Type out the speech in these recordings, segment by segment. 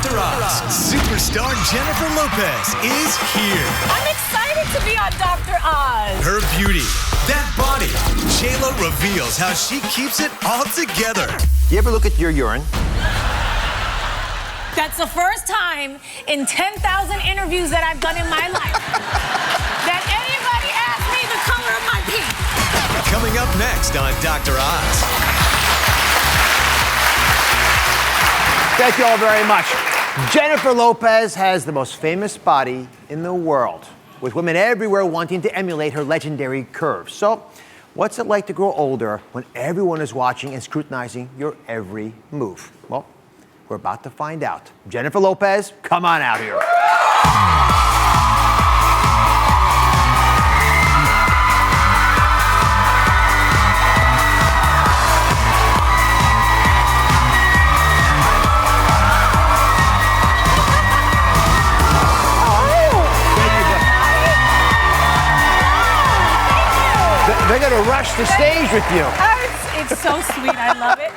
Dr. Oz, superstar Jennifer Lopez is here. I'm excited to be on Dr. Oz. Her beauty, that body. J-Lo reveals how she keeps it all together. You ever look at your urine? That's the first time in 10,000 interviews that I've done in my life that anybody asked me the color of my pee. Coming up next on Dr. Oz. Thank you all very much. Jennifer Lopez has the most famous body in the world, with women everywhere wanting to emulate her legendary curves. So, what's it like to grow older when everyone is watching and scrutinizing your every move? Well, we're about to find out. Jennifer Lopez, come on out here. They're going to rush the stage with you. It's so sweet. I love it.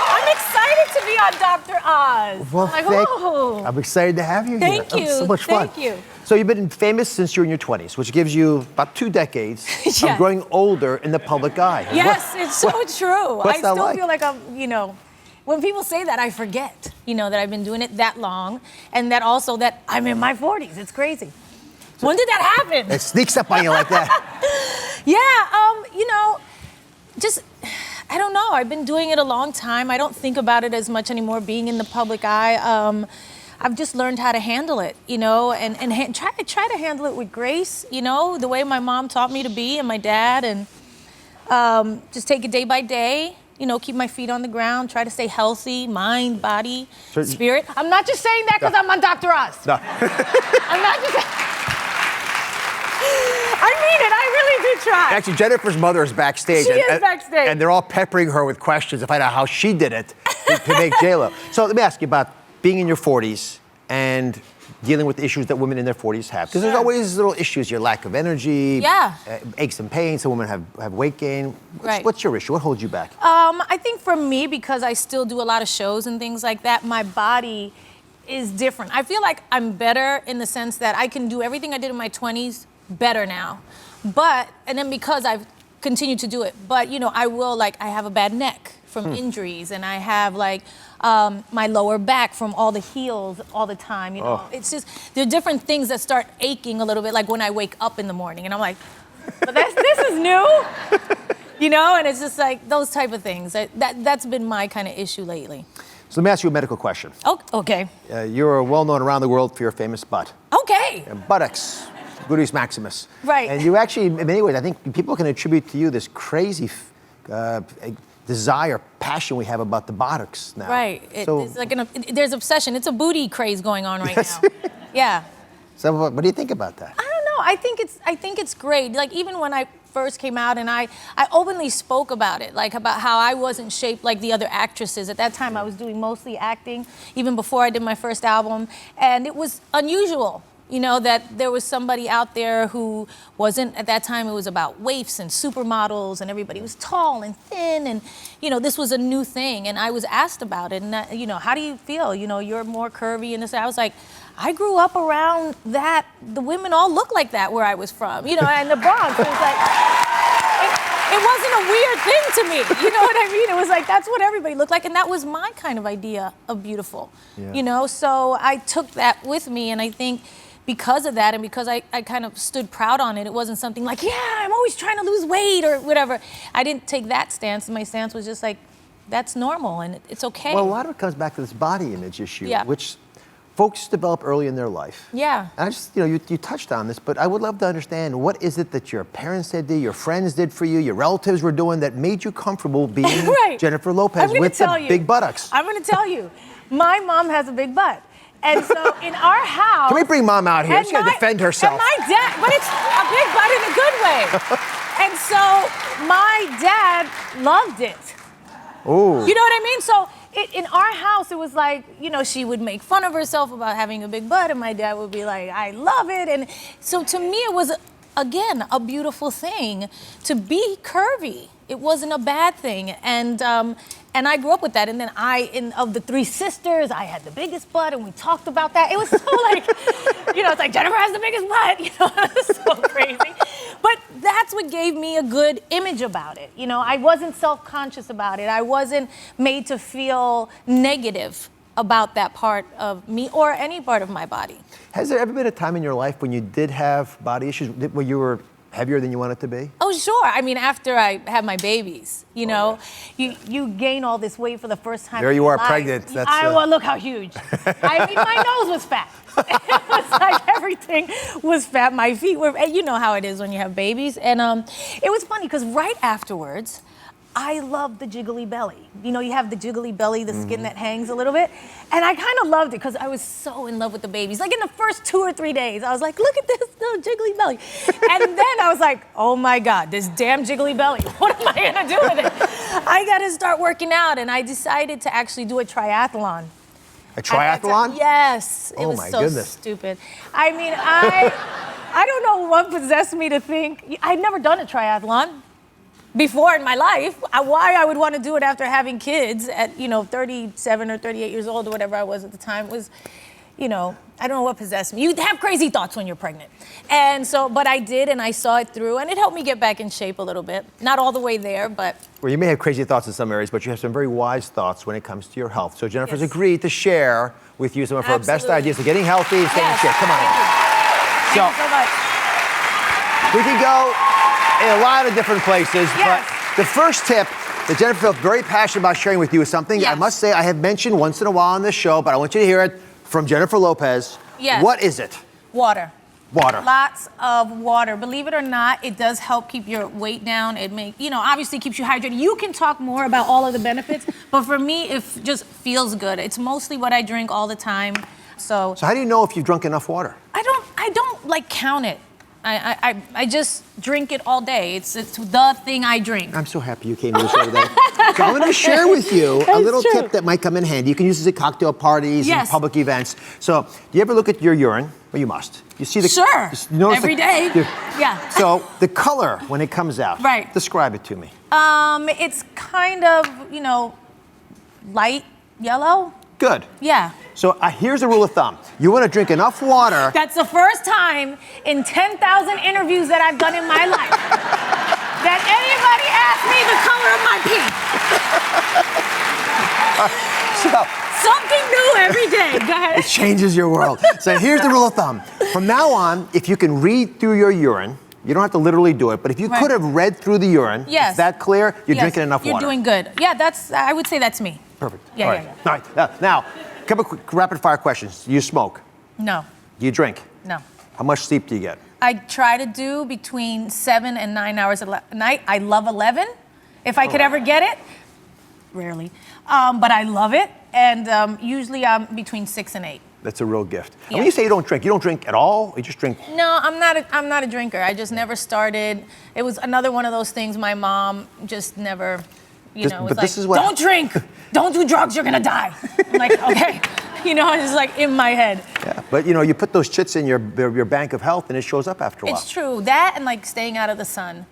I'm excited to be on Dr. Oz. Well, I'm excited to have you here. Thank you. So much fun. Thank you. So you've been famous since you're in your 20s, which gives you about 2 decades Yes. of growing older in the public eye. Yes, it's so true. What's I that still like? feel like when people say that, I forget, that I've been doing it that long, and that also that I'm in my 40s. It's crazy. When did that happen? It sneaks up on you like that. Yeah, I don't know. I've been doing it a long time. I don't think about it as much anymore, being in the public eye. I've just learned how to handle it, and try to handle it with grace, the way my mom taught me to be, and my dad, and just take it day by day. Keep my feet on the ground, try to stay healthy, mind, body, spirit. I'm not just saying that because I'm on Dr. Oz. No. I'm not just... I mean it, I really do try. Actually, Jennifer's mother is backstage. She is backstage. And they're all peppering her with questions to find out how she did it to make J-Lo. So let me ask you about being in your 40s and dealing with issues that women in their 40s have. Because there's always little issues, your lack of energy, aches and pains, some women have weight gain. What's your issue? What holds you back? I think for me, because I still do a lot of shows and things like that, my body is different. I feel like I'm better in the sense that I can do everything I did in my 20s better now. And then because I've continued to do it, but I have a bad neck from injuries, and I have my lower back from all the heels all the time, It's just, there are different things that start aching a little bit, like when I wake up in the morning and I'm like, but this is new, and it's just like those type of things. That's been my kind of issue lately. So let me ask you a medical question. Oh, okay. You're well known around the world for your famous butt. Okay. Buttocks. Gluteus maximus. Right. And you actually, in many ways, I think people can attribute to you this crazy desire, passion we have about the buttocks now. Right. It's like there's obsession. It's a booty craze going on right now. Yeah. So what do you think about that? I don't know. I think it's great. Like, even when I first came out and I openly spoke about it, like about how I wasn't shaped like the other actresses. At that time, I was doing mostly acting, even before I did my first album. And it was unusual. That there was somebody out there who wasn't, at that time, it was about waifs and supermodels, and everybody was tall and thin, and, this was a new thing, and I was asked about it, and, how do you feel? You're more curvy, and this. I was like, I grew up around that. The women all look like that where I was from, and the Bronx. It was like, it wasn't a weird thing to me, you know what I mean? It was like, that's what everybody looked like, and that was my kind of idea of beautiful, So I took that with me, and I think, because of that, and because I kind of stood proud on it, it wasn't something like, I'm always trying to lose weight or whatever. I didn't take that stance. My stance was just like, that's normal and it's okay. Well, a lot of it comes back to this body image issue, Yeah. which folks develop early in their life. Yeah. And I just, you touched on this, but I would love to understand, what is it that your parents did, your friends did for you, your relatives were doing that made you comfortable being Jennifer Lopez with the big buttocks? I'm going to tell you, my mom has a big butt. And so in our house... Can we bring Mom out here? She's going to defend herself. And my dad, but it's a big butt in a good way. And so my dad loved it. Ooh. You know what I mean? So in our house, it was like, she would make fun of herself about having a big butt, and my dad would be like, I love it. And so to me, it was, again, a beautiful thing to be curvy. It wasn't a bad thing. And And I grew up with that. And then of the 3 sisters, I had the biggest butt, and we talked about that. It was so like, it's like Jennifer has the biggest butt. It was so crazy. But that's what gave me a good image about it. I wasn't self-conscious about it. I wasn't made to feel negative about that part of me or any part of my body. Has there ever been a time in your life when you did have body issues, where you were heavier than you wanted to be? Oh, sure. I mean, after I had my babies, you gain all this weight for the first time. There in you your are, life. pregnant. Well, look how huge. I mean, my nose was fat. It was like everything was fat. My feet were, you know how it is when you have babies. And it was funny because right afterwards, I love the jiggly belly. You have the jiggly belly, the skin that hangs a little bit. And I kind of loved it because I was so in love with the babies. Like in the first 2 or 3 days, I was like, look at this little jiggly belly. And then I was like, oh my God, this damn jiggly belly. What am I gonna do with it? I gotta start working out. And I decided to actually do a triathlon. A triathlon? Yes. It was my so goodness. stupid. I mean, I don't know what possessed me to think. I'd never done a triathlon before in my life. Why I would want to do it after having kids at 37 or 38 years old or whatever I was at the time was, I don't know what possessed me. You have crazy thoughts when you're pregnant. And so, but I did, and I saw it through, and it helped me get back in shape a little bit. Not all the way there, but. Well, you may have crazy thoughts in some areas, but you have some very wise thoughts when it comes to your health. So Jennifer's Yes. agreed to share with you some of her best Absolutely. ideas for getting healthy and staying in shape. Come on in. Thank you so much. We can go in a lot of different places, Yes. but the first tip that Jennifer felt very passionate about sharing with you is something I Yes. must say I have mentioned once in a while on this show, but I want you to hear it from Jennifer Lopez. Yes. What is it? Water. Water. Lots of water. Believe it or not, it does help keep your weight down. It obviously keeps you hydrated. You can talk more about all of the benefits, but for me, it just feels good. It's mostly what I drink all the time. So how do you know if you've drunk enough water? I don't like count it. I just drink it all day. It's the thing I drink. I'm so happy you came to the show today. So I'm going to share with you a little tip that might come in handy. You can use this at cocktail parties and public events. So do you ever look at your urine? Well, you must. You see the Sure. You notice Every day. Yeah. So the color when it comes out. Right. Describe it to me. It's kind of light yellow. Good. Yeah. So here's a rule of thumb. You want to drink enough water. That's the first time in 10,000 interviews that I've done in my life that anybody asked me the color of my pee. Something new every day. Go ahead. It changes your world. So here's the rule of thumb. From now on, if you can read through your urine, you don't have to literally do it, but if you could have read through the urine, is that clear? You're drinking enough water. You're doing good. Yeah, I would say that's me. Perfect. Yeah, All right. yeah. All right. Now, a couple quick rapid fire questions. Do you smoke? No. Do you drink? No. How much sleep do you get? I try to do between 7 and 9 hours a night. I love 11, if I could ever get it. Rarely. But I love it. And usually I'm between 6 and 8. That's a real gift. And Yeah. when you say you don't drink at all? Or you just drink? No, I'm not a drinker. I just never started. It was another one of those things my mom just never, was but like, this is what don't drink, don't do drugs, you're gonna die. I'm like, okay. It's like in my head. Yeah, but you put those chits in your bank of health and it shows up after a while. It's true. That and like staying out of the sun.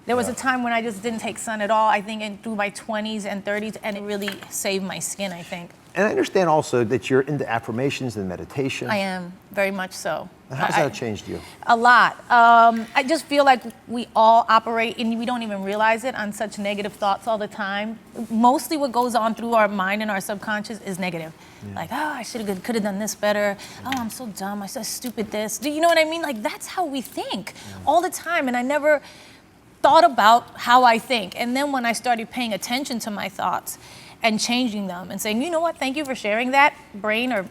There was a time when I just didn't take sun at all, I think through my 20s and 30s, and it really saved my skin, I think. And I understand also that you're into affirmations and meditation. I am, very much so. How's that changed you? A lot. I just feel like we all operate, and we don't even realize it, on such negative thoughts all the time. Mostly what goes on through our mind and our subconscious is negative. Yeah. Like, I could have done this better. Oh, I'm so dumb. I said stupid this. Do you know what I mean? Like, that's how we think all the time, and I never thought about how I think. And then when I started paying attention to my thoughts and changing them and saying, you know what, thank you for sharing that, brain or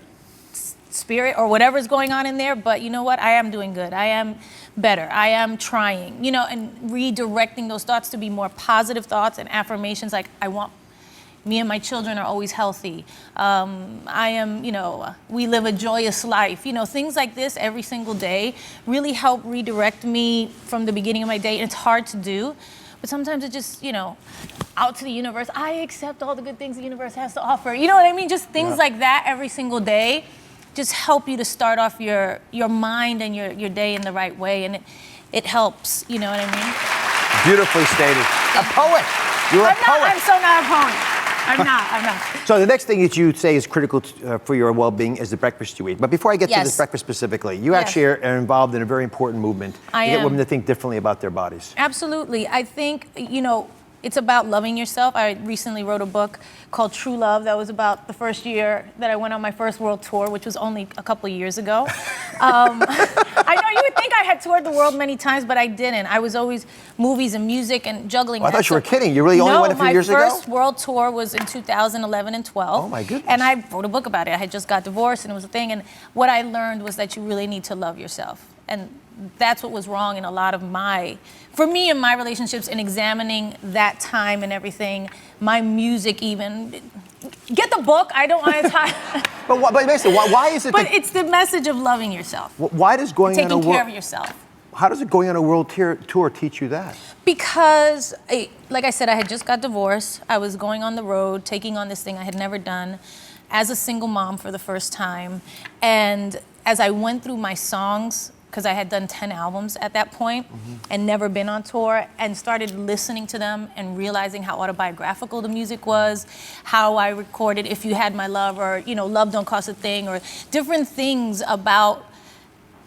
spirit or whatever's going on in there, but you know what, I am doing good. I am better. I am trying, and redirecting those thoughts to be more positive thoughts and affirmations like, me and my children are always healthy. We live a joyous life. Things like this every single day really help redirect me from the beginning of my day. And it's hard to do, but sometimes it just, out to the universe. I accept all the good things the universe has to offer. You know what I mean? Just things like that every single day just help you to start off your mind and your day in the right way. And it helps, you know what I mean? Beautifully stated. A poet. You're a poet. I'm so not a poet. I'm not. So the next thing that you say is critical for your well-being is the breakfast you eat. But before I get to this breakfast specifically, you actually are involved in a very important movement to get women to think differently about their bodies. Absolutely. I think, it's about loving yourself. I recently wrote a book called True Love that was about the first year that I went on my first world tour, which was only a couple of years ago. I know you would think I had toured the world many times, but I didn't. I was always movies and music and juggling. I thought you were kidding. You really only went a few years ago? No, my first world tour was in 2011 and 12. Oh, my goodness. And I wrote a book about it. I had just got divorced, and it was a thing. And what I learned was that you really need to love yourself. And that's what was wrong in a lot of for me in my relationships, in examining that time and everything, my music even. Get the book, I don't want to talk. But basically, why is it But it's the message of loving yourself. Why does taking care of yourself. How does it going on a world tour teach you that? Because, like I said, I had just got divorced. I was going on the road, taking on this thing I had never done as a single mom for the first time. And as I went through my songs, because I had done 10 albums at that point and never been on tour, and started listening to them and realizing how autobiographical the music was, how I recorded If You Had My Love, or Love Don't Cost a Thing, or different things about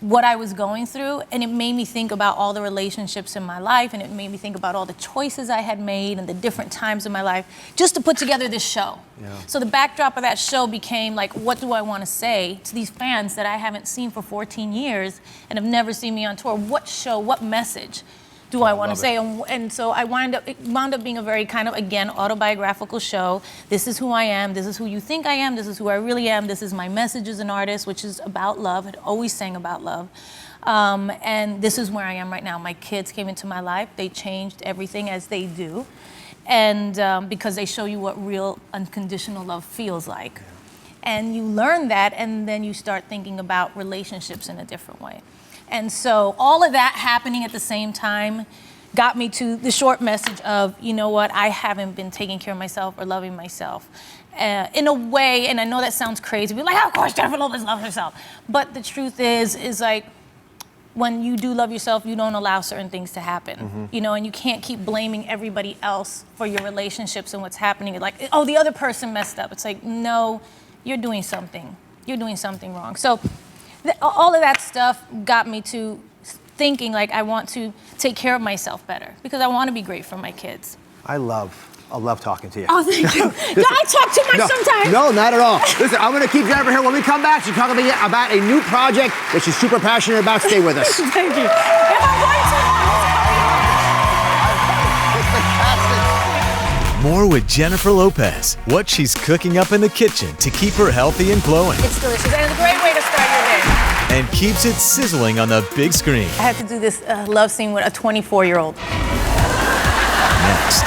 what I was going through. And it made me think about all the relationships in my life, and it made me think about all the choices I had made and the different times in my life, just to put together this show. Yeah. So the backdrop of that show became like, what do I want to say to these fans that I haven't seen for 14 years and have never seen me on tour? What show, what message do I want to say? And so it wound up being a very kind of, again, autobiographical show. This is who I am. This is who you think I am. This is who I really am. This is my message as an artist, which is about love. I'd always sang about love. And this is where I am right now. My kids came into my life. They changed everything, as they do. And because they show you what real unconditional love feels like. And you learn that, and then you start thinking about relationships in a different way. And so all of that happening at the same time got me to the short message of, you know what, I haven't been taking care of myself or loving myself. In a way, and I know that sounds crazy, we're like, oh, of course Jennifer Lopez loves herself. But the truth is like, when you do love yourself, you don't allow certain things to happen, and you can't keep blaming everybody else for your relationships and what's happening. Like, oh, the other person messed up. It's like, no, you're doing something. You're doing something wrong. So all of that stuff got me to thinking like I want to take care of myself better because I want to be great for my kids. I love talking to you. Oh, thank you. Do I talk too much sometimes? No, not at all. Listen, I'm going to keep Jennifer here. When we come back, she's talking about a new project that she's super passionate about. Stay with us. Thank you. If I'm going too More with Jennifer Lopez. What she's cooking up in the kitchen to keep her healthy and glowing. It's delicious, and it's a great way to start your day. And keeps it sizzling on the big screen. I had to do this love scene with a 24-year-old. Next.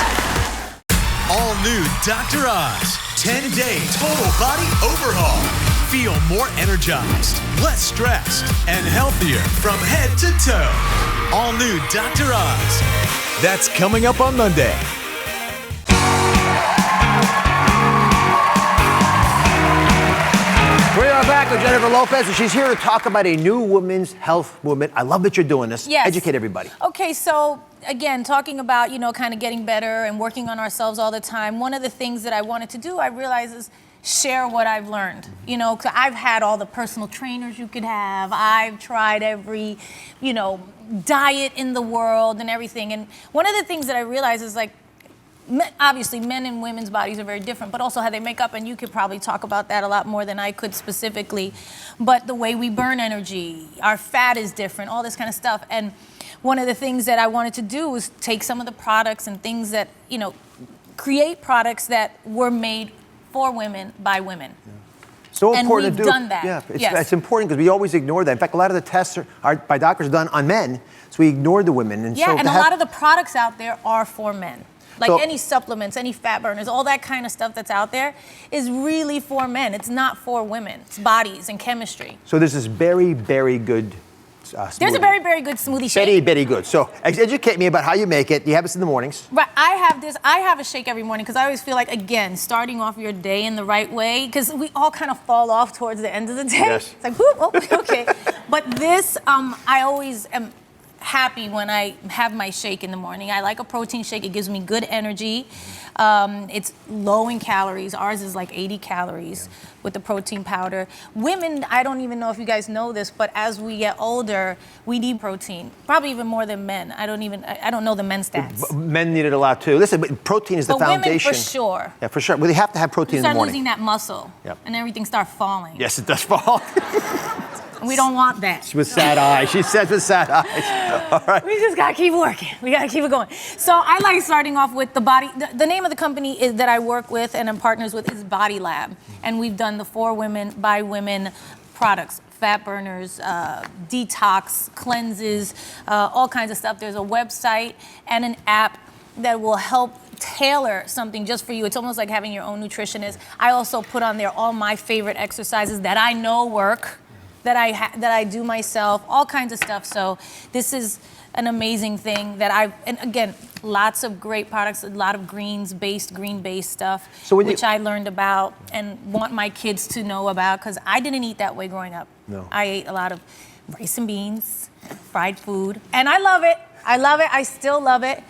All new Dr. Oz. 10-day total body overhaul. Feel more energized, less stressed, and healthier from head to toe. All new Dr. Oz. That's coming up on Monday. We are back with Jennifer Lopez, and she's here to talk about a new women's health movement. I love that you're doing this. Yes. Educate everybody. Okay, so again, talking about, kind of getting better and working on ourselves all the time, one of the things that I wanted to do, I realized, is share what I've learned. 'Cause I've had all the personal trainers you could have. I've tried every, diet in the world and everything. And one of the things that I realized is like, obviously men and women's bodies are very different, but also how they make up, and you could probably talk about that a lot more than I could specifically. But the way we burn energy, our fat is different, all this kind of stuff. And one of the things that I wanted to do was take some of the products and things that, create products that were made for women by women. Yeah. So important and we've to do. done that. Yeah, it's important because we always ignore that. In fact, a lot of the tests are by doctors done on men, so we ignore the women. And a lot of the products out there are for men. Like any supplements, any fat burners, all that kind of stuff that's out there is really for men. It's not for women. It's bodies and chemistry. So there's this very, very good smoothie. There's a very, very good smoothie shake. Very, very good. So educate me about how you make it. You have this in the mornings. Right. I have a shake every morning because I always feel like, again, starting off your day in the right way, because we all kind of fall off towards the end of the day. Yes. It's like, whoop, oh, okay. But this, I always am happy when I have my shake in the morning. I like a protein shake. It gives me good energy. It's low in calories. Ours is like 80 calories with the protein powder. Women, I don't even know if you guys know this, but as we get older, we need protein. Probably even more than men. I don't know the men's stats. Men need it a lot too. Listen, but protein is the foundation. Women for sure. Yeah, for sure. Well, they have to have protein in the morning. Start losing that muscle, and everything starts falling. Yes, it does fall. We don't want that. With sad eyes. She says with sad eyes. All right. We just gotta keep working. We gotta keep it going. So I like starting off with the body. The name of the company that I work with and I'm partners with is Body Lab, and we've done the for women by women products. Fat burners, detox, cleanses, all kinds of stuff. There's a website and an app that will help tailor something just for you. It's almost like having your own nutritionist. I also put on there all my favorite exercises that I know work, that I do myself, all kinds of stuff. So this is an amazing thing that and again, lots of great products, a lot of green-based stuff, so which I learned about and want my kids to know about, because I didn't eat that way growing up. No. I ate a lot of rice and beans, fried food, and I love it. I still love it.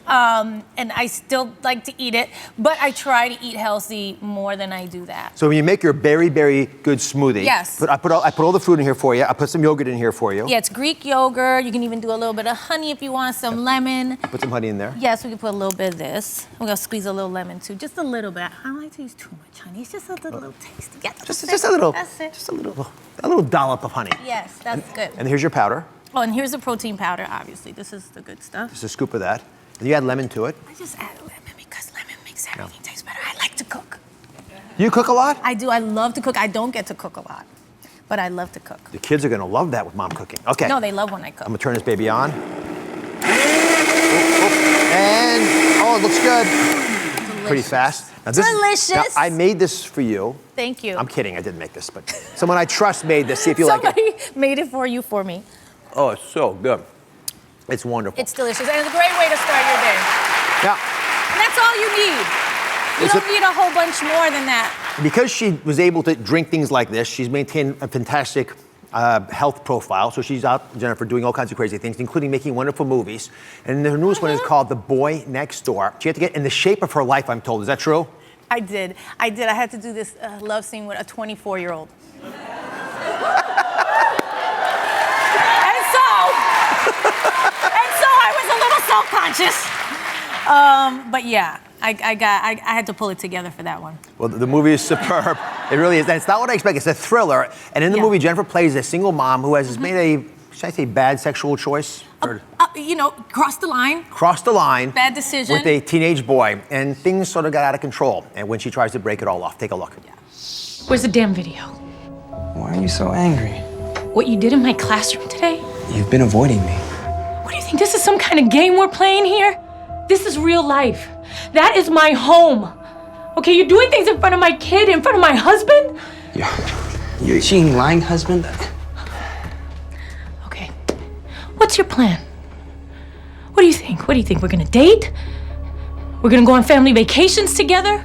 And I still like to eat it, but I try to eat healthy more than I do that. So when you make your very, very good smoothie, yes. I put all the fruit in here for you. I put some yogurt in here for you. Yeah, it's Greek yogurt. You can even do a little bit of honey if you want, some lemon. Put some honey in there. Yes, we can put a little bit of this. We're gonna squeeze a little lemon too, just a little bit. I don't like to use too much honey. It's just a little tasty. Yeah, just a little. That's it. Just a little dollop of honey. Yes, that's good. And here's your powder. Oh, and here's the protein powder. Obviously, this is the good stuff. Just a scoop of that. And you add lemon to it. I just add lemon because lemon makes everything taste better. I like to cook. You cook a lot? I do. I love to cook. I don't get to cook a lot, but I love to cook. The kids are gonna love that with mom cooking. Okay. No, they love when I cook. I'm gonna turn this baby on. And it looks good. Delicious. Pretty fast. Now, Delicious. Now, I made this for you. Thank you. I'm kidding. I didn't make this, but someone I trust made this. See if you like it. Somebody made it for me. Oh, it's so good. It's wonderful. It's delicious, and it's a great way to start your day. Yeah. And that's all you need. You don't need a whole bunch more than that. Because she was able to drink things like this, she's maintained a fantastic health profile. So she's out, Jennifer, doing all kinds of crazy things, including making wonderful movies. And the newest one is called The Boy Next Door. She had to get in the shape of her life, I'm told. Is that true? I did. I had to do this love scene with a 24-year-old. Self-conscious, but yeah, I had to pull it together for that one. Well, the movie is superb. It really is. And it's not what I expect. It's a thriller. And in the movie, Jennifer plays a single mom who has made a, should I say, bad sexual choice? Crossed the line. Crossed the line. Bad decision. With a teenage boy, and things sort of got out of control. And when she tries to break it all off, take a look. Yeah. Where's the damn video? Why are you so angry? What you did in my classroom today? You've been avoiding me. What do you think? This is some kind of game we're playing here? This is real life. That is my home. Okay, you're doing things in front of my kid, in front of my husband? You're cheating, lying husband? Okay. What's your plan? What do you think? What do you think? We're gonna date? We're gonna go on family vacations together?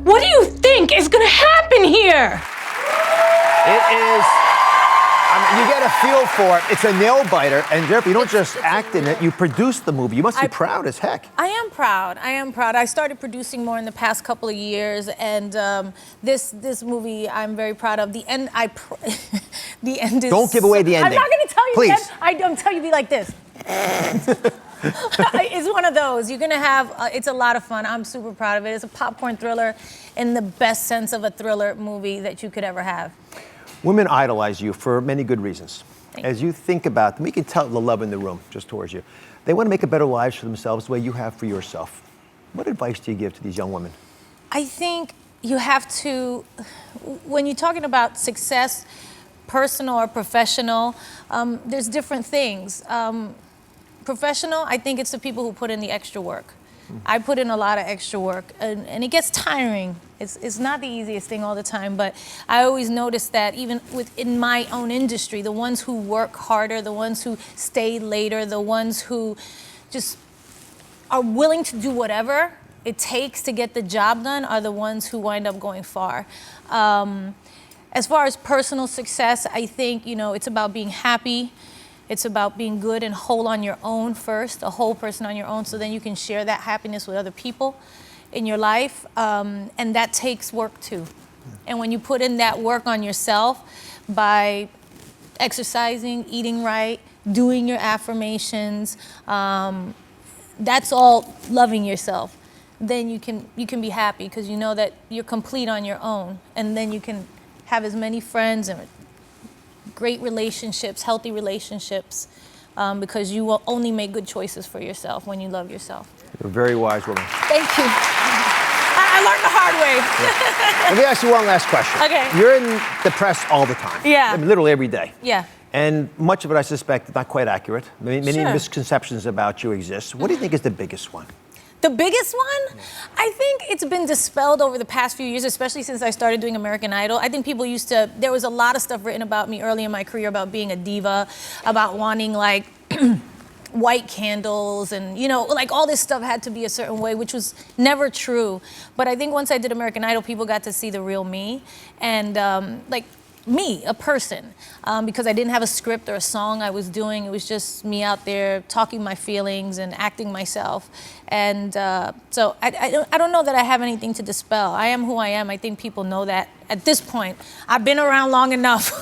What do you think is gonna happen here? It is. You get a feel for it. It's a nail biter, and Jennifer, you don't just act in it, you produce the movie. You must be proud as heck. I am proud. I started producing more in the past couple of years, and this movie I'm very proud of. The end, the end is... Don't give away the ending. I'm not going to tell you Please. the end. I'm telling you, be like this. It's one of those. You're going to have, it's a lot of fun. I'm super proud of it. It's a popcorn thriller in the best sense of a thriller movie that you could ever have. Women idolize you for many good reasons. As you think about them, we can tell the love in the room just towards you. They want to make a better lives for themselves the way you have for yourself. What advice do you give to these young women? I think you have to, when you're talking about success, personal or professional, there's different things. Professional, I think it's the people who put in the extra work. I put in a lot of extra work, and it gets tiring. It's not the easiest thing all the time, but I always notice that even within my own industry, the ones who work harder, the ones who stay later, the ones who just are willing to do whatever it takes to get the job done are the ones who wind up going far. As far as personal success, I think, it's about being happy, It's about being good and whole on your own first, a whole person on your own, so then you can share that happiness with other people in your life. And that takes work too. And when you put in that work on yourself by exercising, eating right, doing your affirmations, that's all loving yourself. Then you can be happy because you know that you're complete on your own. And then you can have as many friends and great relationships, healthy relationships, because you will only make good choices for yourself when you love yourself. You're a very wise woman. Thank you. I learned the hard way. Yeah. Let me ask you one last question. Okay. You're in the press all the time. Yeah. I mean, literally every day. Yeah. And much of it, I suspect, is not quite accurate. Many Sure. misconceptions about you exist. What do you think is the biggest one? The biggest one? I think it's been dispelled over the past few years, especially since I started doing American Idol. I think people there was a lot of stuff written about me early in my career about being a diva, about wanting like white candles and, like all this stuff had to be a certain way, which was never true. But I think once I did American Idol, people got to see the real me and me, a person, because I didn't have a script or a song I was doing. It was just me out there talking my feelings and acting myself. And so I don't know that I have anything to dispel. I am who I am. I think people know that at this point. I've been around long enough.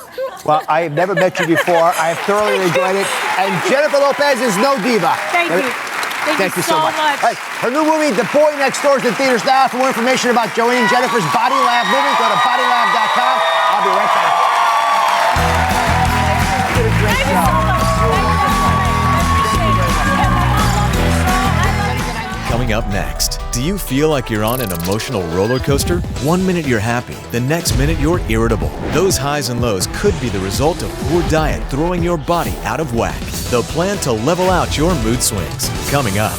Well, I have never met you before. I have thoroughly enjoyed it. And Jennifer Lopez is no diva. Thank you. Thank you so much. Hey, her new movie, The Boy Next Door, is in theaters now. For more information about joining Jennifer's Body Lab movie, go to bodylab.com. I'll be right back. Thank you so much. Coming up next, do you feel like you're on an emotional roller coaster? 1 minute you're happy, the next minute you're irritable. Those highs and lows could be the result of poor diet throwing your body out of whack. The plan to level out your mood swings. Coming up.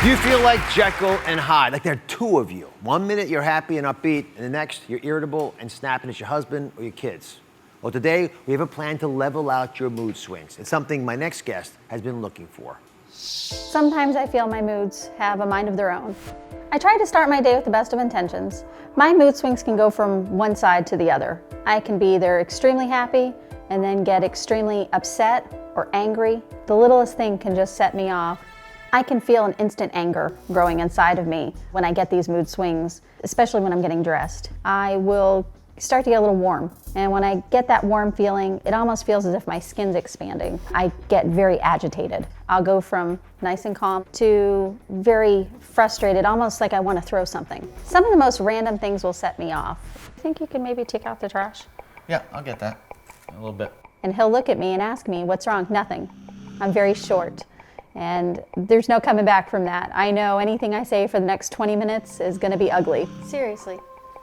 Do you feel like Jekyll and Hyde, like there are two of you? 1 minute you're happy and upbeat, and the next you're irritable and snapping at your husband or your kids. Well, today we have a plan to level out your mood swings. It's something my next guest has been looking for. Sometimes I feel my moods have a mind of their own. I try to start my day with the best of intentions. My mood swings can go from one side to the other. I can be either extremely happy and then get extremely upset or angry. The littlest thing can just set me off. I can feel an instant anger growing inside of me when I get these mood swings, especially when I'm getting dressed. I will start to get a little warm. And when I get that warm feeling, it almost feels as if my skin's expanding. I get very agitated. I'll go from nice and calm to very frustrated, almost like I want to throw something. Some of the most random things will set me off. I think you can maybe take out the trash? Yeah, I'll get that. A little bit. And he'll look at me and ask me, what's wrong? Nothing. I'm very short. And there's no coming back from that. I know anything I say for the next 20 minutes is going to be ugly. Seriously.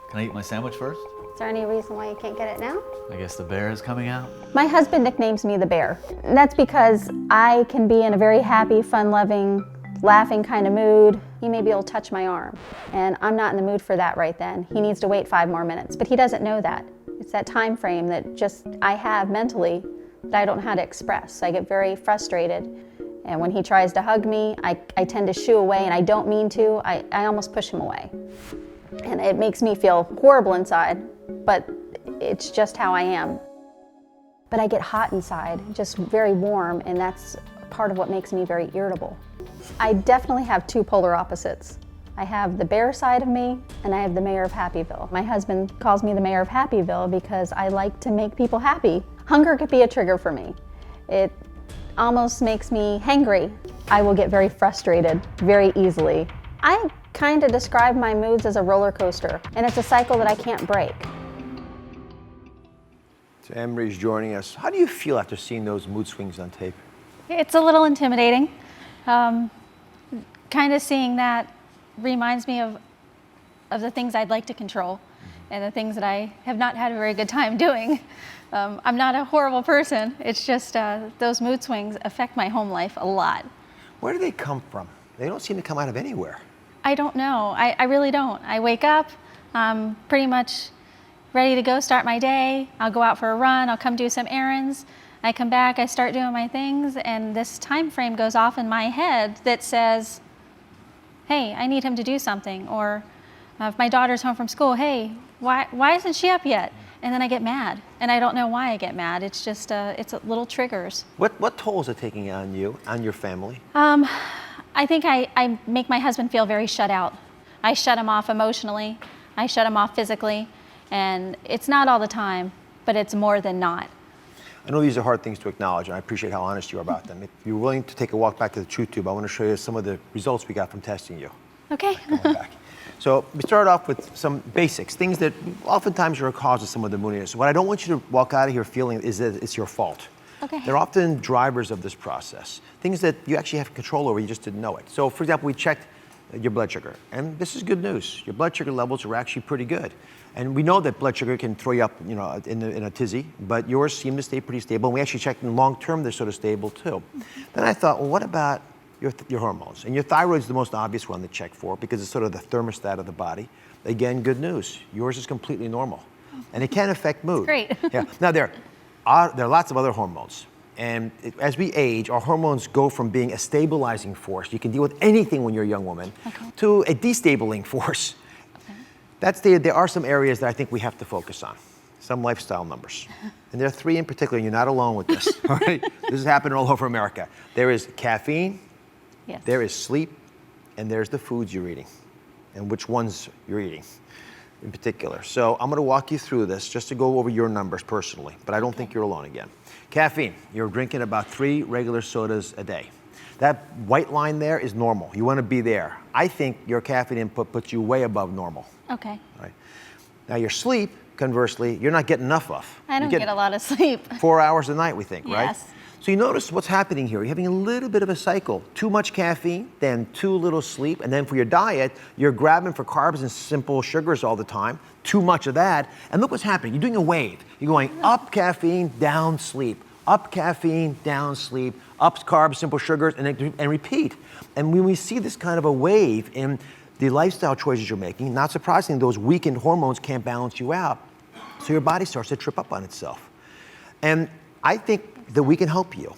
Can I eat my sandwich first? Is there any reason why you can't get it now? I guess the bear is coming out. My husband nicknames me the bear. And that's because I can be in a very happy, fun-loving, laughing kind of mood. He maybe will touch my arm. And I'm not in the mood for that right then. He needs to wait 5 more minutes. But he doesn't know that. It's that time frame that just I have mentally that I don't know how to express. I get very frustrated. And when he tries to hug me, I tend to shoo away, and I don't mean to. I almost push him away. And it makes me feel horrible inside, but it's just how I am. But I get hot inside, just very warm, and that's part of what makes me very irritable. I definitely have 2 polar opposites. I have the bear side of me, and I have the mayor of Happyville. My husband calls me the mayor of Happyville because I like to make people happy. Hunger could be a trigger for me. It almost makes me hangry. I will get very frustrated very easily. I kind of describe my moods as a roller coaster, and it's a cycle that I can't break. So Anne-Marie's joining us. How do you feel after seeing those mood swings on tape? It's a little intimidating. Kind of seeing that reminds me of the things I'd like to control and the things that I have not had a very good time doing. I'm not a horrible person. It's just those mood swings affect my home life a lot. Where do they come from? They don't seem to come out of anywhere. I don't know. I really don't. I wake up, I'm pretty much ready to go start my day. I'll go out for a run. I'll come do some errands. I come back, I start doing my things, and this time frame goes off in my head that says, hey, I need him to do something. Or if my daughter's home from school, hey, why isn't she up yet? And then I get mad, and I don't know why I get mad. It's just, it's little triggers. What toll is it taking on you, on your family? I think I make my husband feel very shut out. I shut him off emotionally, I shut him off physically, and it's not all the time, but it's more than not. I know these are hard things to acknowledge, and I appreciate how honest you are about them. If you're willing to take a walk back to the Truth Tube, I want to show you some of the results we got from testing you. Okay. Going back. So we start off with some basics, things that oftentimes are a cause of some of the moodiness. What I don't want you to walk out of here feeling is that it's your fault. Okay. They're often drivers of this process, things that you actually have control over, you just didn't know it. So for example, we checked your blood sugar, and this is good news. Your blood sugar levels are actually pretty good. And we know that blood sugar can throw you up, you know, in a tizzy, but yours seem to stay pretty stable. And we actually checked in long term, they're sort of stable too. Then I thought, well, what about your hormones? And your thyroid is the most obvious one to check for because it's sort of the thermostat of the body. Again, good news. Yours is completely normal. And it can affect mood. Great. Yeah. Now, there are lots of other hormones. And as we age, our hormones go from being a stabilizing force, you can deal with anything when you're a young woman, to a destabilizing force. There are some areas that I think we have to focus on, some lifestyle numbers. And there are 3 in particular, and you're not alone with this, all right? This is happening all over America. There is caffeine, Yes. there is sleep, and there's the foods you're eating, and which ones you're eating in particular. So I'm gonna walk you through this just to go over your numbers personally, but I don't think you're alone again. Caffeine, you're drinking about 3 regular sodas a day. That white line there is normal. You wanna be there. I think your caffeine input puts you way above normal. Okay. Right. Now your sleep, conversely, you're not getting enough of. I don't You get a lot of sleep. 4 hours a night, we think, right? Yes. So you notice what's happening here. You're having a little bit of a cycle. Too much caffeine, then too little sleep, and then for your diet, you're grabbing for carbs and simple sugars all the time. Too much of that, and look what's happening. You're doing a wave. You're going up caffeine, down sleep. Up caffeine, down sleep. Up carbs, simple sugars, and repeat. And when we see this kind of a wave in the lifestyle choices you're making, not surprisingly, those weakened hormones can't balance you out. So your body starts to trip up on itself. And I think that we can help you.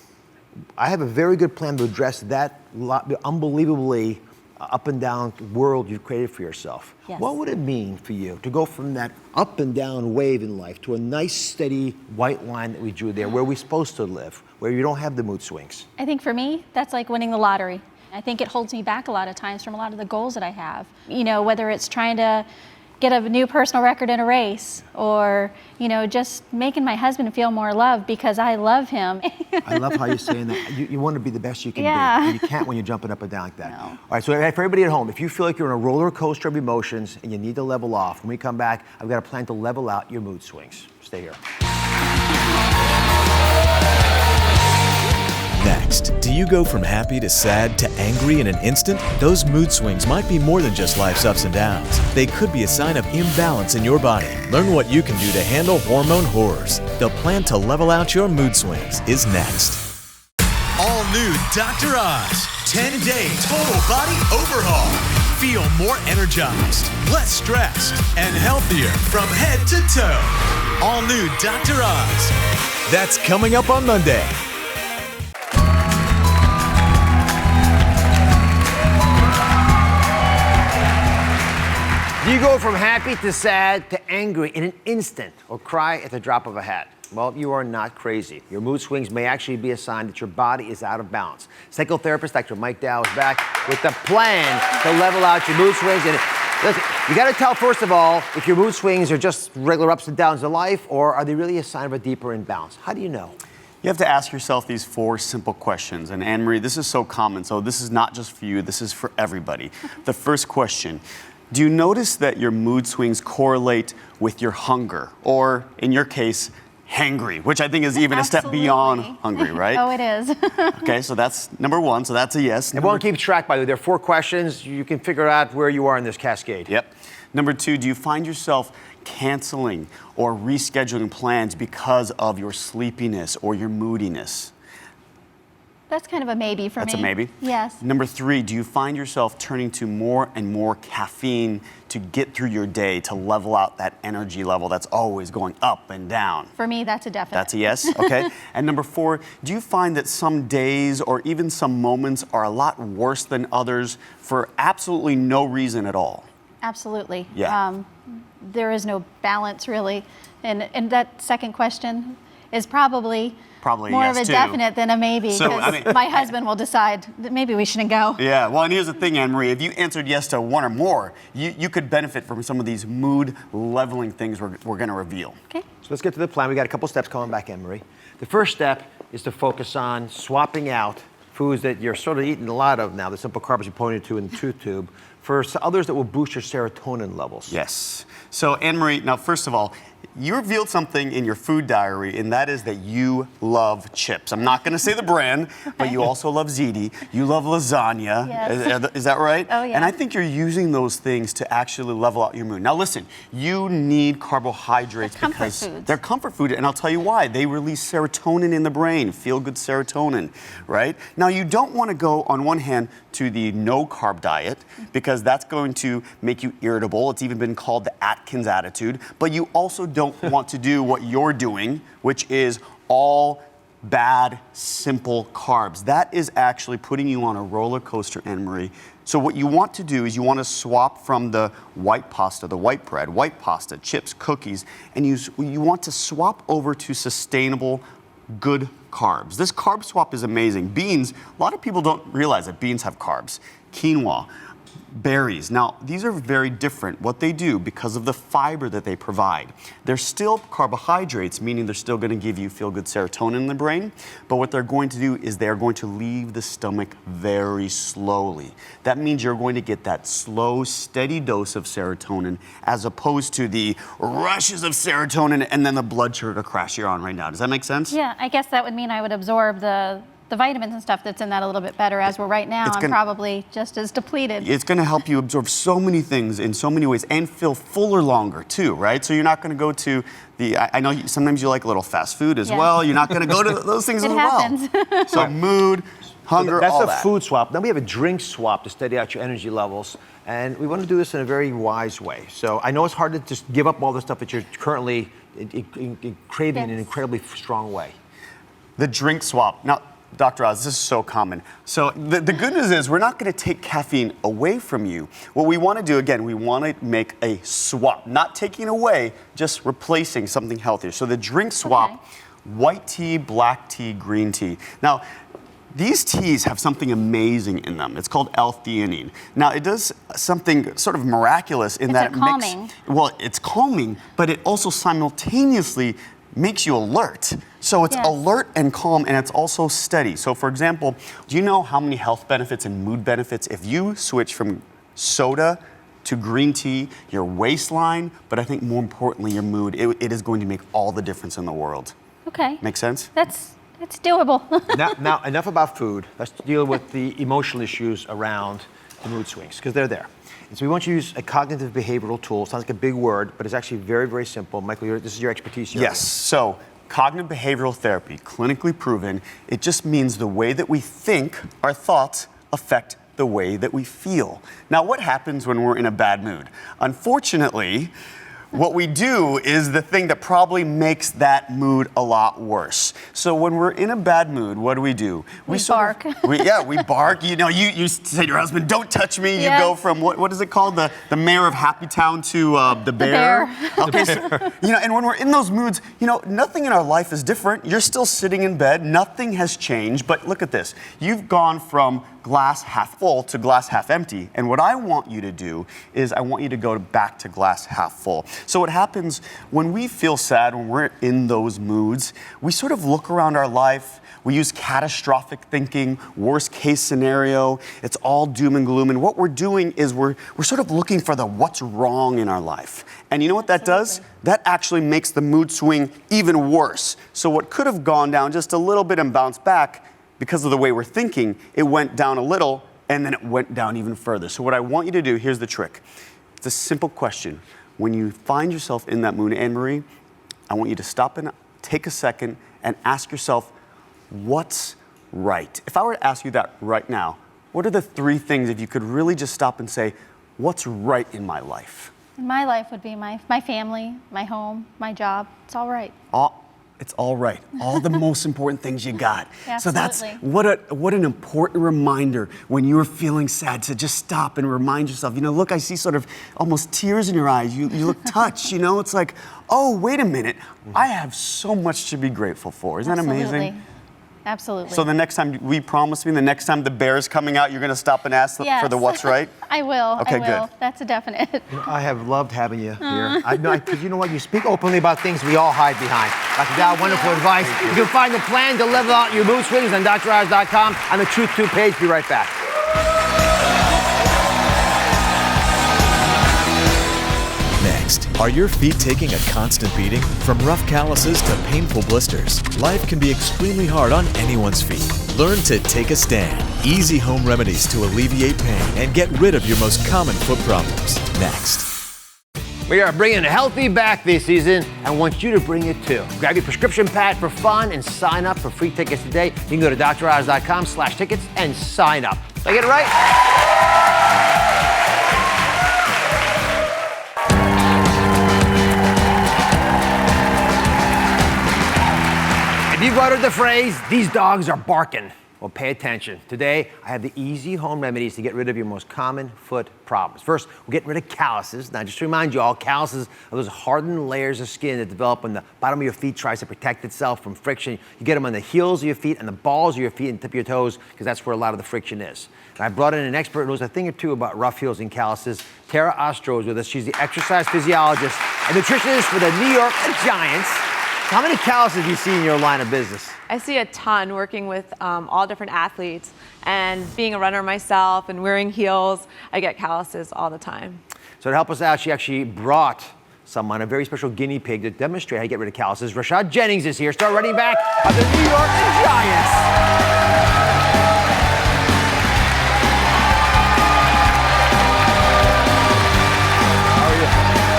I have a very good plan to address that unbelievably up and down world you've created for yourself. Yes. What would it mean for you to go from that up and down wave in life to a nice steady white line that we drew there, where we're supposed to live, where you don't have the mood swings? I think for me, that's like winning the lottery. I think it holds me back a lot of times from a lot of the goals that I have. You know, whether it's trying to get a new personal record in a race, or, you know, just making my husband feel more loved because I love him. I love how you're saying that. You want to be the best you can be. Yeah. And you can't when you're jumping up and down like that. No. All right, so for everybody at home, if you feel like you're on a roller coaster of emotions and you need to level off, when we come back, I've got a plan to level out your mood swings. Stay here. Next, do you go from happy to sad to angry in an instant? Those mood swings might be more than just life's ups and downs. They could be a sign of imbalance in your body. Learn what you can do to handle hormone horrors. The plan to level out your mood swings is next. All new Dr. Oz, 10-day total body overhaul. Feel more energized, less stressed, and healthier from head to toe. All new Dr. Oz. That's coming up on Monday. Do you go from happy to sad to angry in an instant, or cry at the drop of a hat? Well, you are not crazy. Your mood swings may actually be a sign that your body is out of balance. Psychotherapist Dr. Mike Dow is back with the plan to level out your mood swings. And listen, you got to tell, first of all, if your mood swings are just regular ups and downs of life, or are they really a sign of a deeper imbalance? How do you know? You have to ask yourself these 4 simple questions. And Anne-Marie, this is so common, so this is not just for you, this is for everybody. The first question: do you notice that your mood swings correlate with your hunger? Or, in your case, hangry, which I think is even Absolutely. a step beyond hungry, right? Oh, it is. Okay, so that's number 1, so that's a yes. Everyone keeps track, by the way. There are 4 questions. You can figure out where you are in this cascade. Yep. Number 2, do you find yourself canceling or rescheduling plans because of your sleepiness or your moodiness? That's kind of a maybe for me. That's a maybe? Yes. Number 3, do you find yourself turning to more and more caffeine to get through your day, to level out that energy level that's always going up and down? For me, that's a definite. That's a yes, okay. And number 4, do you find that some days or even some moments are a lot worse than others for absolutely no reason at all? Absolutely. Yeah. There is no balance really. And that second question is probably more yes, of a too. definite than a maybe, So, because I mean- my husband will decide that maybe we shouldn't go. Yeah, well, and here's the thing, Anne-Marie. If you answered yes to one or more, you could benefit from some of these mood leveling things we're going to reveal. Okay. So let's get to the plan. We got a couple steps coming back, Anne-Marie. The first step is to focus on swapping out foods that you're sort of eating a lot of now, the simple carbs you pointed to in the truth tube, for others that will boost your serotonin levels. Yes. So, Anne-Marie, now, first of all, you revealed something in your food diary, and that is that you love chips. I'm not going to say the brand, but you also love ziti. You love lasagna. Yes. Is that right? Oh, yeah. And I think you're using those things to actually level out your mood. Now, listen, you need carbohydrates They're comfort because foods. they're comfort food, and I'll tell you why. They release serotonin in the brain, feel-good serotonin, right? Now, you don't want to go, on one hand, to the no-carb diet because that's going to make you irritable. It's even been called the Atkins attitude. But you also don't want to do what you're doing, which is all bad, simple carbs. That is actually putting you on a roller coaster, Anne-Marie. So what you want to do is you want to swap from the white pasta, the white bread, white pasta, chips, cookies, and you want to swap over to sustainable, good carbs. This carb swap is amazing. Beans, a lot of people don't realize that beans have carbs. Quinoa, berries. Now, these are very different. What they do, because of the fiber that they provide, they're still carbohydrates, meaning they're still going to give you feel-good serotonin in the brain. But what they're going to do is they're going to leave the stomach very slowly. That means you're going to get that slow, steady dose of serotonin as opposed to the rushes of serotonin and then the blood sugar crash you're on right now. Does that make sense? Yeah, I guess that would mean I would absorb the vitamins and stuff that's in that a little bit better, as we're right now. I'm probably just as depleted. It's going to help you absorb so many things in so many ways and feel fuller longer too, right? So you're not going to go to I know sometimes you like a little fast food as well. You're not going to go to those things as happens. well. So mood, hunger, That's all a that. food swap. Then we have a drink swap to steady out your energy levels. And we want to do this in a very wise way. So I know it's hard to just give up all the stuff that you're currently craving in an incredibly strong way. The drink swap. Now, Dr. Oz, this is so common. So the good news is we're not going to take caffeine away from you. What we want to do, again, we want to make a swap. Not taking away, just replacing something healthier. So the drink swap, white tea, black tea, green tea. Now, these teas have something amazing in them. It's called L-theanine. Now, it does something sort of miraculous in that it calming. it's calming, but it also simultaneously makes you alert. So it's alert and calm, and it's also steady. So for example, do you know how many health benefits and mood benefits if you switch from soda to green tea, your waistline, but I think more importantly, your mood, it is going to make all the difference in the world. Okay. Make sense? It's doable. Now, enough about food. Let's deal with the emotional issues around the mood swings, because they're there. And so we want you to use a cognitive behavioral tool. Sounds like a big word, but it's actually very, very simple. Michael, this is your expertise here. Yes. So cognitive behavioral therapy, clinically proven, it just means the way that we think, our thoughts affect the way that we feel. Now, what happens when we're in a bad mood? Unfortunately, what we do is the thing that probably makes that mood a lot worse. So when we're in a bad mood, what do? We bark. We bark. You know, you say to your husband, "Don't touch me." You go from what is it called, the mayor of Happy Town to the bear. Okay, so, and when we're in those moods, nothing in our life is different. You're still sitting in bed. Nothing has changed. But look at this. You've gone from glass half full to glass half empty. And what I want you to do is I want you to go back to glass half full. So what happens when we feel sad, when we're in those moods, we sort of look around our life. We use catastrophic thinking, worst case scenario. It's all doom and gloom. And what we're doing is we're sort of looking for the what's wrong in our life. And you know what that does? That actually makes the mood swing even worse. So what could have gone down just a little bit and bounced back, because of the way we're thinking, it went down a little and then it went down even further. So what I want you to do, here's the trick. It's a simple question. When you find yourself in that mood, Anne-Marie, I want you to stop and take a second and ask yourself, what's right? If I were to ask you that right now, what are the 3 things, if you could really just stop and say, what's right in my life? My life would be my family, my home, my job. It's all right. It's all right. All the most important things you got. So that's Absolutely. what an important reminder when you're feeling sad to just stop and remind yourself, you know, look, I see sort of almost tears in your eyes. You look touched, you know, it's like, oh, wait a minute. I have so much to be grateful for. Isn't that amazing? Absolutely. So the next time, the next time the bear's coming out, you're going to stop and ask for the what's right? I will. Okay, I will. good. That's a definite. You know, I have loved having you here. Because you know what? You speak openly about things we all hide behind. Dr. Dow, wonderful advice. You can find the plan to level out your mood swings on DrOz.com on the Truth 2 page. Be right back. Next, are your feet taking a constant beating? From rough calluses to painful blisters, life can be extremely hard on anyone's feet. Learn to take a stand. Easy home remedies to alleviate pain and get rid of your most common foot problems. Next. We are bringing healthy back this season and want you to bring it too. Grab your prescription pad for fun and sign up for free tickets today. You can go to DrOz.com/tickets and sign up. Did I get it right? If you've uttered the phrase, "these dogs are barking," well, pay attention. Today, I have the easy home remedies to get rid of your most common foot problems. First, we'll get rid of calluses. Now, just to remind you all, calluses are those hardened layers of skin that develop when the bottom of your feet tries to protect itself from friction. You get them on the heels of your feet and the balls of your feet and the tip of your toes, because that's where a lot of the friction is. And I brought in an expert who knows a thing or two about rough heels and calluses. Tara Ostro is with us. She's the exercise physiologist and nutritionist for the New York Giants. How many calluses do you see in your line of business? I see a ton working with all different athletes, and being a runner myself and wearing heels, I get calluses all the time. So to help us out, she actually brought someone, a very special guinea pig, to demonstrate how to get rid of calluses. Rashad Jennings is here, star running back of the New York Giants.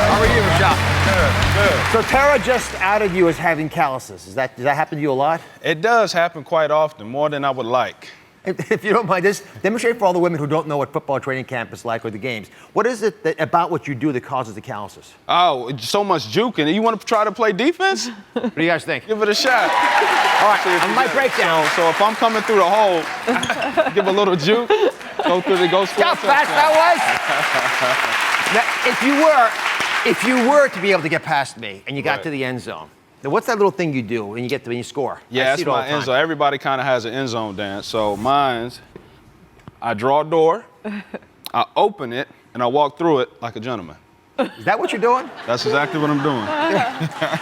How are you, Rashad? Good. So Tara just outed you as having calluses. Does that happen to you a lot? It does happen quite often, more than I would like. If you don't mind, just demonstrate for all the women who don't know what football training camp is like or the games. What is it about what you do that causes the calluses? Oh, so much juking. You want to try to play defense? What do you guys think? Give it a shot. All right, on my breakdown. So if I'm coming through the hole, give a little juke, go through the ghost. How fast that was! Now, if you were to be able to get past me and you got to the end zone, now what's that little thing you do when you score? Yeah, that's my end zone. Everybody kind of has an end zone dance. So mine's, I draw a door, I open it, and I walk through it like a gentleman. Is that what you're doing? That's exactly what I'm doing.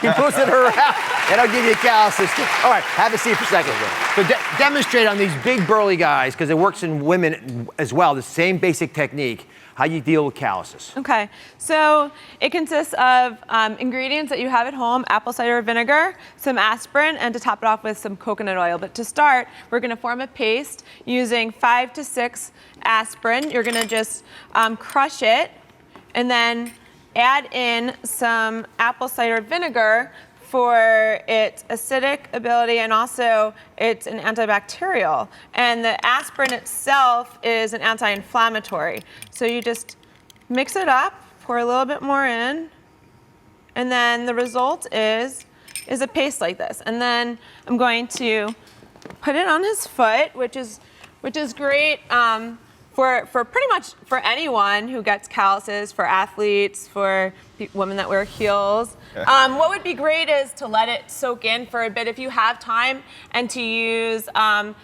He moves it around, and I'll give you a calluses. All right, have a seat for a second. So demonstrate on these big burly guys, because it works in women as well, the same basic technique, how you deal with calluses. Okay, so it consists of ingredients that you have at home: apple cider vinegar, some aspirin, and to top it off with some coconut oil. But to start, we're gonna form a paste using 5 to 6 aspirin. You're gonna just crush it and then add in some apple cider vinegar for its acidic ability, and also it's an antibacterial. And the aspirin itself is an anti-inflammatory. So you just mix it up, pour a little bit more in, and then the result is a paste like this. And then I'm going to put it on his foot, which is great for pretty much for anyone who gets calluses, for athletes, for women that wear heels. What would be great is to let it soak in for a bit if you have time, and to use a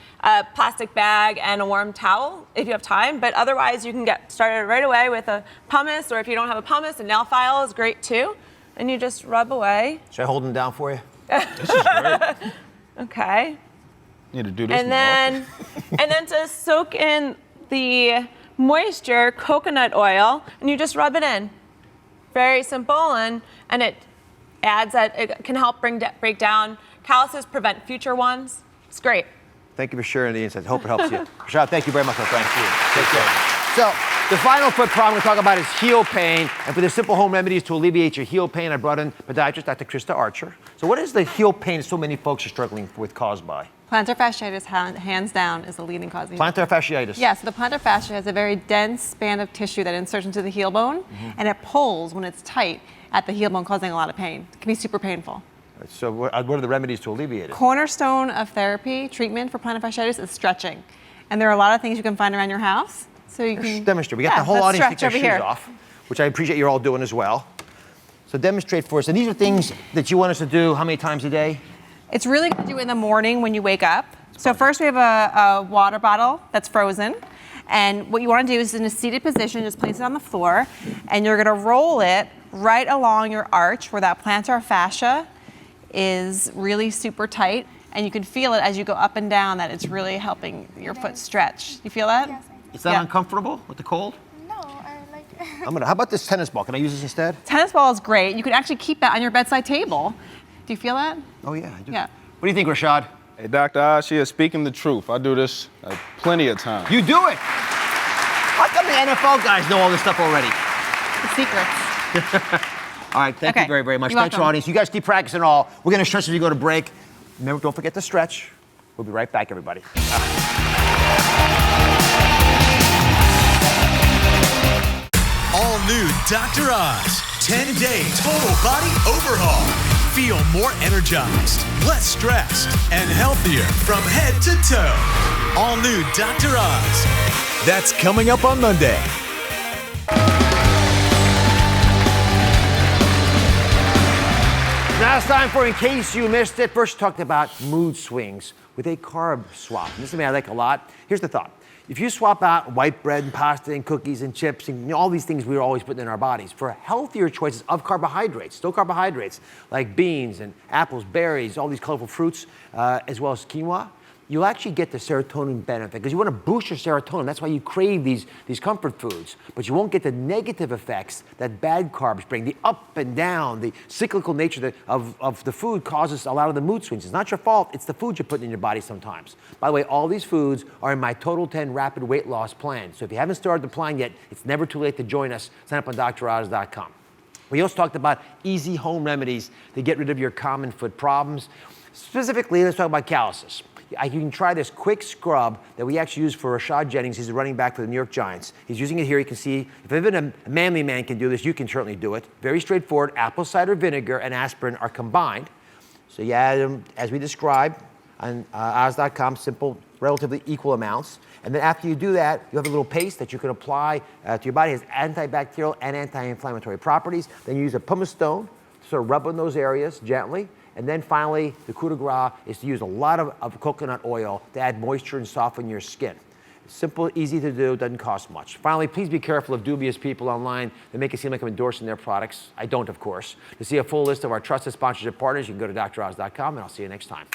plastic bag and a warm towel if you have time. But otherwise, you can get started right away with a pumice, or if you don't have a pumice, a nail file is great too. And you just rub away. Should I hold them down for you? This is great. Okay. Need to do this and then to soak in the moisture, coconut oil, and you just rub it in. Very simple, and it adds that it can help break down calluses, prevent future ones. It's great. Thank you for sharing the insights. Hope it helps you. Rashad, thank you very much. Thank you. Take care. So the final foot problem we're going to talk about is heel pain. And for the simple home remedies to alleviate your heel pain, I brought in podiatrist Dr. Krista Archer. So what is the heel pain so many folks are struggling with caused by? Plantar fasciitis, hands down, is the leading cause. Plantar fasciitis? Yes, the plantar fascia has a very dense band of tissue that inserts into the heel bone, and it pulls when it's tight at the heel bone, causing a lot of pain. It can be super painful. So what are the remedies to alleviate it? Cornerstone of therapy treatment for plantar fasciitis is stretching. And there are a lot of things you can find around your house. So you can demonstrate. We got the whole let's audience take stretch their over shoes here. off, which I appreciate you're all doing as well. So demonstrate for us. And these are things that you want us to do how many times a day? It's really good to do in the morning when you wake up. So first we have a water bottle that's frozen. And what you want to do is in a seated position, just place it on the floor. And you're going to roll it right along your arch where that plantar fascia is really super tight. And you can feel it as you go up and down that it's really helping your foot stretch. You feel that? Yes, I do. Is that uncomfortable with the cold? No, I like it. How about this tennis ball? Can I use this instead? Tennis ball is great. You can actually keep that on your bedside table. Do you feel that? Oh yeah, I do. Yeah. What do you think, Rashad? Hey, Dr. Oz, she is speaking the truth. I do this plenty of times. You do it. How come the NFL guys know all this stuff already? The secrets. All right, thank you Okay. very, very much. You're Thanks, welcome. audience. You guys keep practicing all. We're going to stretch as we go to break. Remember, don't forget to stretch. We'll be right back, everybody. All new Dr. Oz, 10-day total body overhaul. Feel more energized, less stressed, and healthier from head to toe. All new Dr. Oz. That's coming up on Monday. Now it's time for In Case You Missed It. First, talked about mood swings with a carb swap. And this is something I like a lot. Here's the thought. If you swap out white bread and pasta and cookies and chips and all these things we're always putting in our bodies for healthier choices of carbohydrates, still carbohydrates, like beans and apples, berries, all these colorful fruits, as well as quinoa, you'll actually get the serotonin benefit because you want to boost your serotonin. That's why you crave these comfort foods. But you won't get the negative effects that bad carbs bring. The up and down, the cyclical nature of the food causes a lot of the mood swings. It's not your fault. It's the food you're putting in your body sometimes. By the way, all these foods are in my Total 10 Rapid Weight Loss Plan. So if you haven't started the plan yet, it's never too late to join us. Sign up on DrOz.com. We also talked about easy home remedies to get rid of your common foot problems. Specifically, let's talk about calluses. You can try this quick scrub that we actually use for Rashad Jennings. He's a running back for the New York Giants. He's using it here. You can see, if even a manly man can do this, you can certainly do it. Very straightforward. Apple cider vinegar and aspirin are combined. So you add them, as we described, on Oz.com, simple, relatively equal amounts. And then after you do that, you have a little paste that you can apply to your body. It has antibacterial and anti-inflammatory properties. Then you use a pumice stone to sort of rub on those areas gently. And then finally, the coup de grace is to use a lot of coconut oil to add moisture and soften your skin. Simple, easy to do, doesn't cost much. Finally, please be careful of dubious people online that make it seem like I'm endorsing their products. I don't, of course. To see a full list of our trusted sponsorship partners, you can go to DrOz.com, and I'll see you next time.